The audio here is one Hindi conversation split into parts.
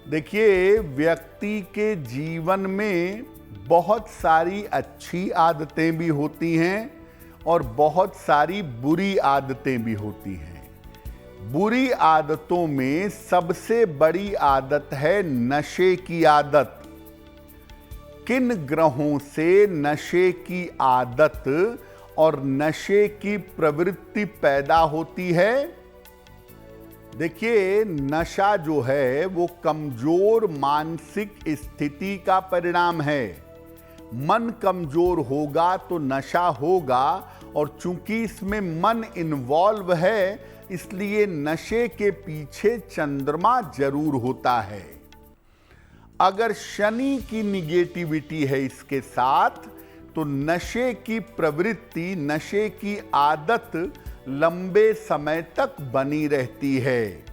देखिए, व्यक्ति के जीवन में बहुत सारी अच्छी आदतें भी होती हैं और बहुत सारी बुरी आदतें भी होती हैं। बुरी आदतों में सबसे बड़ी आदत है नशे की आदत। किन ग्रहों से नशे की आदत और नशे की प्रवृत्ति पैदा होती है? देखिए, नशा जो है वो कमजोर मानसिक स्थिति का परिणाम है। मन कमजोर होगा तो नशा होगा, और चूंकि इसमें मन इन्वॉल्व है, इसलिए नशे के पीछे चंद्रमा जरूर होता है। अगर शनि की निगेटिविटी है इसके साथ, तो नशे की प्रवृत्ति, नशे की आदत लंबे समय तक बनी रहती है।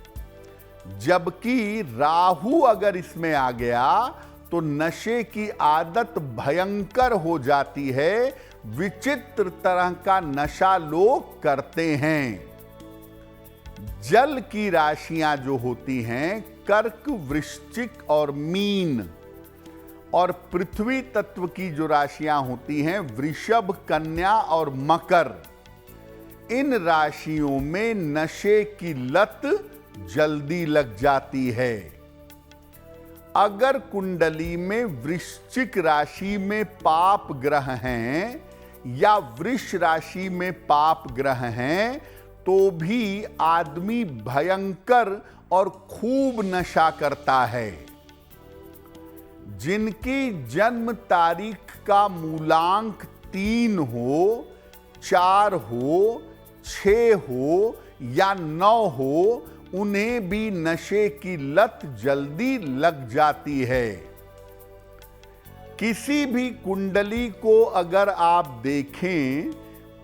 जबकि राहु अगर इसमें आ गया तो नशे की आदत भयंकर हो जाती है। विचित्र तरह का नशा लोग करते हैं। जल की राशियां जो होती हैं, कर्क, वृश्चिक और मीन, और पृथ्वी तत्व की जो राशियां होती हैं, वृषभ, कन्या और मकर, इन राशियों में नशे की लत जल्दी लग जाती है। अगर कुंडली में वृश्चिक राशि में पाप ग्रह हैं या वृष राशि में पाप ग्रह हैं, तो भी आदमी भयंकर और खूब नशा करता है। जिनकी जन्म तारीख का मूलांक 3 हो, 4 हो, 6 हो या 9 हो, उन्हें भी नशे की लत जल्दी लग जाती है। किसी भी कुंडली को अगर आप देखें,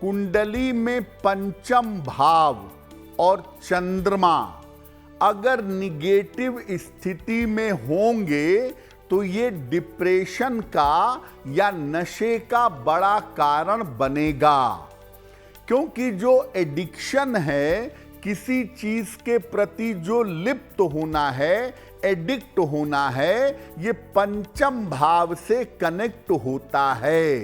कुंडली में पंचम भाव और चंद्रमा अगर निगेटिव स्थिति में होंगे, तो ये डिप्रेशन का या नशे का बड़ा कारण बनेगा। क्योंकि जो एडिक्शन है, किसी चीज के प्रति जो लिप्त होना है, एडिक्ट होना है, ये पंचम भाव से कनेक्ट होता है।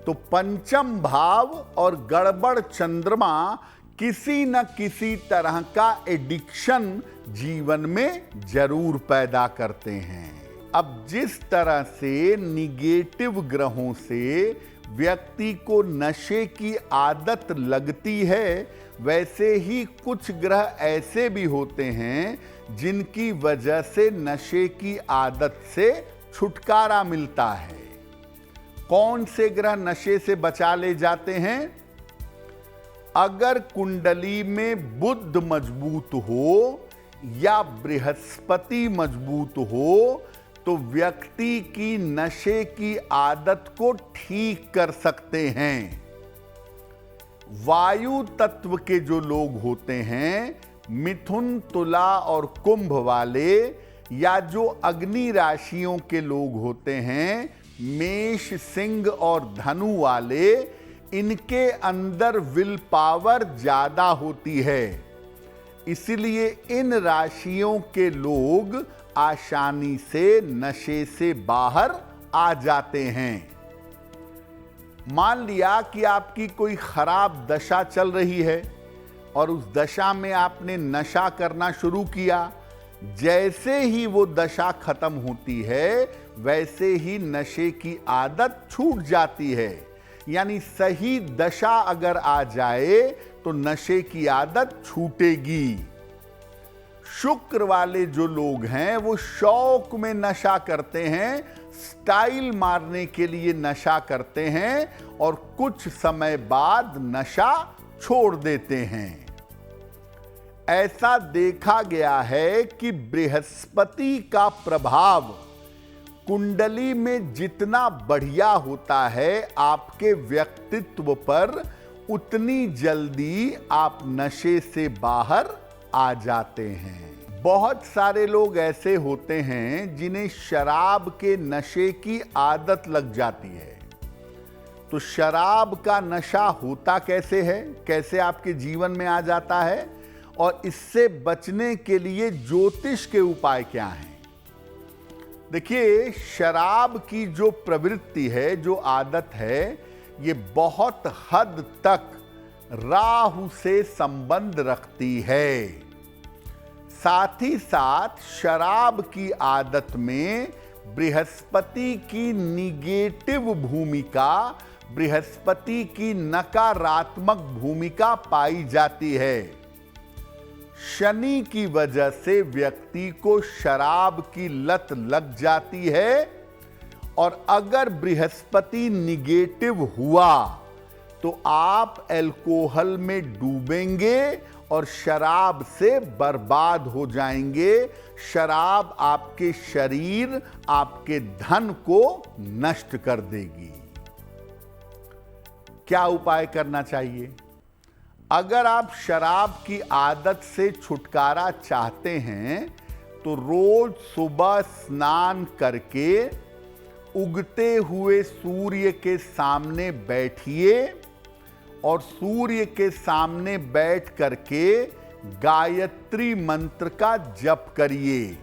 तो पंचम भाव और गड़बड़ चंद्रमा किसी न किसी तरह का एडिक्शन जीवन में जरूर पैदा करते हैं। अब जिस तरह से निगेटिव ग्रहों से व्यक्ति को नशे की आदत लगती है, वैसे ही कुछ ग्रह ऐसे भी होते हैं जिनकी वजह से नशे की आदत से छुटकारा मिलता है। कौन से ग्रह नशे से बचा ले जाते हैं? अगर कुंडली में बुध मजबूत हो या बृहस्पति मजबूत हो, तो व्यक्ति की नशे की आदत को ठीक कर सकते हैं। वायु तत्व के जो लोग होते हैं, मिथुन, तुला और कुंभ वाले, या जो अग्नि राशियों के लोग होते हैं, मेष, सिंह और धनु वाले, इनके अंदर विल पावर ज्यादा होती है। इसलिए इन राशियों के लोग आसानी से नशे से बाहर आ जाते हैं। मान लिया कि आपकी कोई खराब दशा चल रही है और उस दशा में आपने नशा करना शुरू किया। जैसे ही वो दशा खत्म होती है, वैसे ही नशे की आदत छूट जाती है। यानी सही दशा अगर आ जाए तो नशे की आदत छूटेगी। शुक्र वाले जो लोग हैं, वो शौक में नशा करते हैं, स्टाइल मारने के लिए नशा करते हैं और कुछ समय बाद नशा छोड़ देते हैं। ऐसा देखा गया है कि बृहस्पति का प्रभाव कुंडली में जितना बढ़िया होता है आपके व्यक्तित्व पर, उतनी जल्दी आप नशे से बाहर आ जाते हैं। बहुत सारे लोग ऐसे होते हैं जिन्हें शराब के नशे की आदत लग जाती है। तो शराब का नशा होता कैसे है, कैसे आपके जीवन में आ जाता है, और इससे बचने के लिए ज्योतिष के उपाय क्या हैं? देखिए, शराब की जो प्रवृत्ति है, जो आदत है, ये बहुत हद तक राहु से संबंध रखती है। साथ ही साथ शराब की आदत में बृहस्पति की निगेटिव भूमिका, बृहस्पति की नकारात्मक भूमिका पाई जाती है। शनि की वजह से व्यक्ति को शराब की लत लग जाती है, और अगर बृहस्पति निगेटिव हुआ तो आप अल्कोहल में डूबेंगे और शराब से बर्बाद हो जाएंगे। शराब आपके शरीर, आपके धन को नष्ट कर देगी। क्या उपाय करना चाहिए? अगर आप शराब की आदत से छुटकारा चाहते हैं तो रोज सुबह स्नान करके उगते हुए सूर्य के सामने बैठिए और सूर्य के सामने बैठ करके गायत्री मंत्र का जप करिए।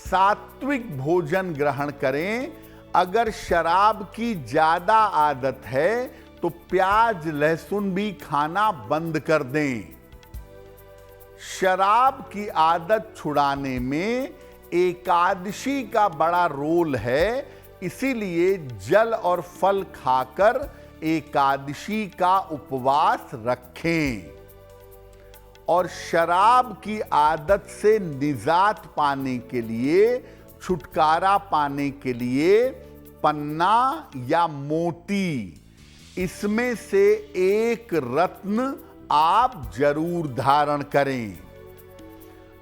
सात्विक भोजन ग्रहण करें। अगर शराब की ज्यादा आदत है तो प्याज लहसुन भी खाना बंद कर दें। शराब की आदत छुड़ाने में एकादशी का बड़ा रोल है, इसीलिए जल और फल खाकर एकादशी का उपवास रखें। और शराब की आदत से निजात पाने के लिए, छुटकारा पाने के लिए पन्ना या मोती, इसमें से एक रत्न आप जरूर धारण करें।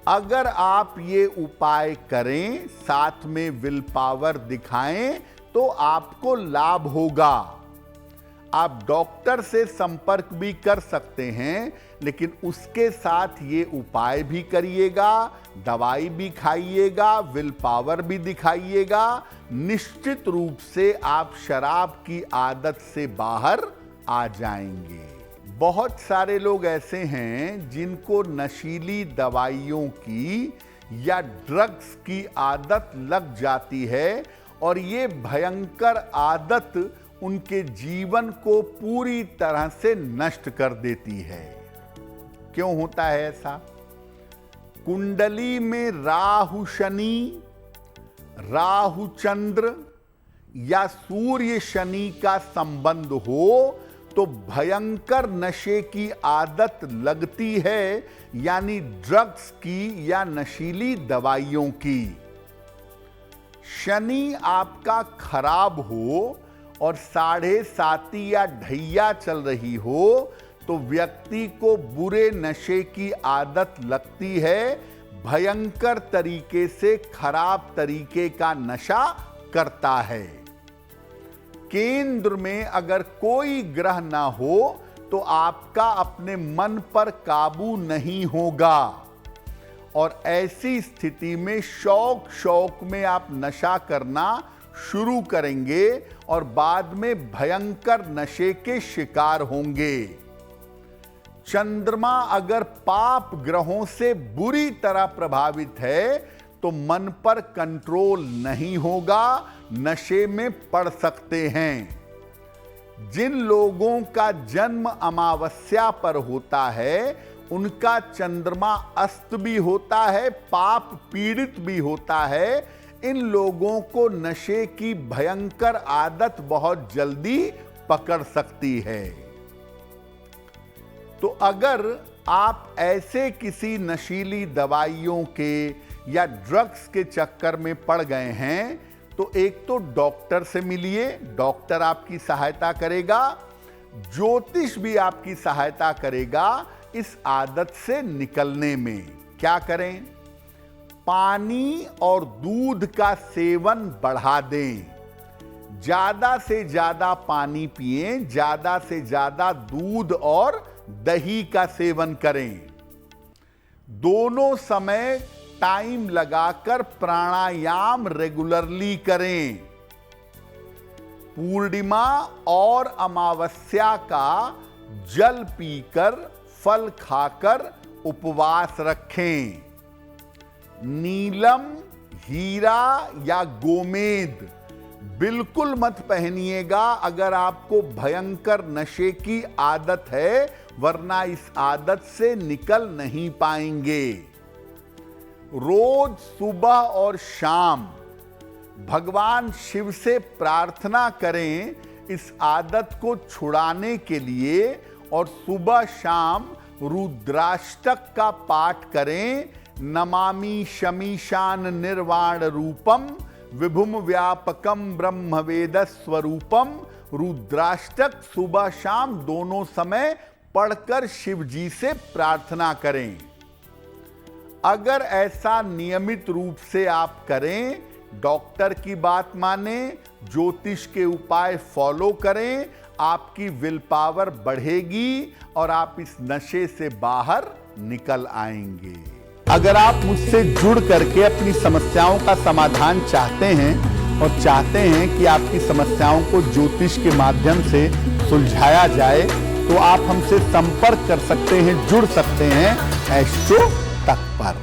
अगर आप ये उपाय करें, साथ में विल पावर दिखाएं, तो आपको लाभ होगा। आप डॉक्टर से संपर्क भी कर सकते हैं, लेकिन उसके साथ ये उपाय भी करिएगा, दवाई भी खाइएगा, विल पावर भी दिखाइएगा। निश्चित रूप से आप शराब की आदत से बाहर आ जाएंगे। बहुत सारे लोग ऐसे हैं जिनको नशीली दवाइयों की या ड्रग्स की आदत लग जाती है, और ये भयंकर आदत उनके जीवन को पूरी तरह से नष्ट कर देती है। क्यों होता है ऐसा? कुंडली में राहु शनि, राहु चंद्र या सूर्य शनि का संबंध हो तो भयंकर नशे की आदत लगती है, यानी ड्रग्स की या नशीली दवाइयों की। शनि आपका खराब हो और 7.5 या ढैया चल रही हो तो व्यक्ति को बुरे नशे की आदत लगती है, भयंकर तरीके से खराब तरीके का नशा करता है। केंद्र में अगर कोई ग्रह ना हो तो आपका अपने मन पर काबू नहीं होगा, और ऐसी स्थिति में शौक शौक में आप नशा करना शुरू करेंगे और बाद में भयंकर नशे के शिकार होंगे। चंद्रमा अगर पाप ग्रहों से बुरी तरह प्रभावित है तो मन पर कंट्रोल नहीं होगा, नशे में पड़ सकते हैं। जिन लोगों का जन्म अमावस्या पर होता है उनका चंद्रमा अस्त भी होता है, पाप पीड़ित भी होता है। इन लोगों को नशे की भयंकर आदत बहुत जल्दी पकड़ सकती है। तो अगर आप ऐसे किसी नशीली दवाइयों के या ड्रग्स के चक्कर में पड़ गए हैं तो एक तो डॉक्टर से मिलिए, डॉक्टर आपकी सहायता करेगा, ज्योतिष भी आपकी सहायता करेगा इस आदत से निकलने में। क्या करें? पानी और दूध का सेवन बढ़ा दें। ज्यादा से ज्यादा पानी पिएं, ज्यादा से ज्यादा दूध और दही का सेवन करें। दोनों समय टाइम लगाकर प्राणायाम रेगुलरली करें। पूर्णिमा और अमावस्या का जल पीकर, फल खाकर उपवास रखें। नीलम, हीरा या गोमेद बिल्कुल मत पहनिएगा अगर आपको भयंकर नशे की आदत है, वरना इस आदत से निकल नहीं पाएंगे। रोज सुबह और शाम भगवान शिव से प्रार्थना करें इस आदत को छुड़ाने के लिए, और सुबह शाम रुद्राष्टक का पाठ करें। नमामि शमीशान निर्वाण रूपम विभुम व्यापकम ब्रह्म वेद स्वरूपम। रुद्राष्टक सुबह शाम दोनों समय पढ़कर शिव जी से प्रार्थना करें। अगर ऐसा नियमित रूप से आप करें, डॉक्टर की बात माने, ज्योतिष के उपाय फॉलो करें, आपकी विल पावर बढ़ेगी और आप इस नशे से बाहर निकल आएंगे। अगर आप मुझसे जुड़ करके अपनी समस्याओं का समाधान चाहते हैं और चाहते हैं कि आपकी समस्याओं को ज्योतिष के माध्यम से सुलझाया जाए, तो आप हमसे संपर्क कर सकते हैं, जुड़ सकते हैं एस्ट्रो तक पर।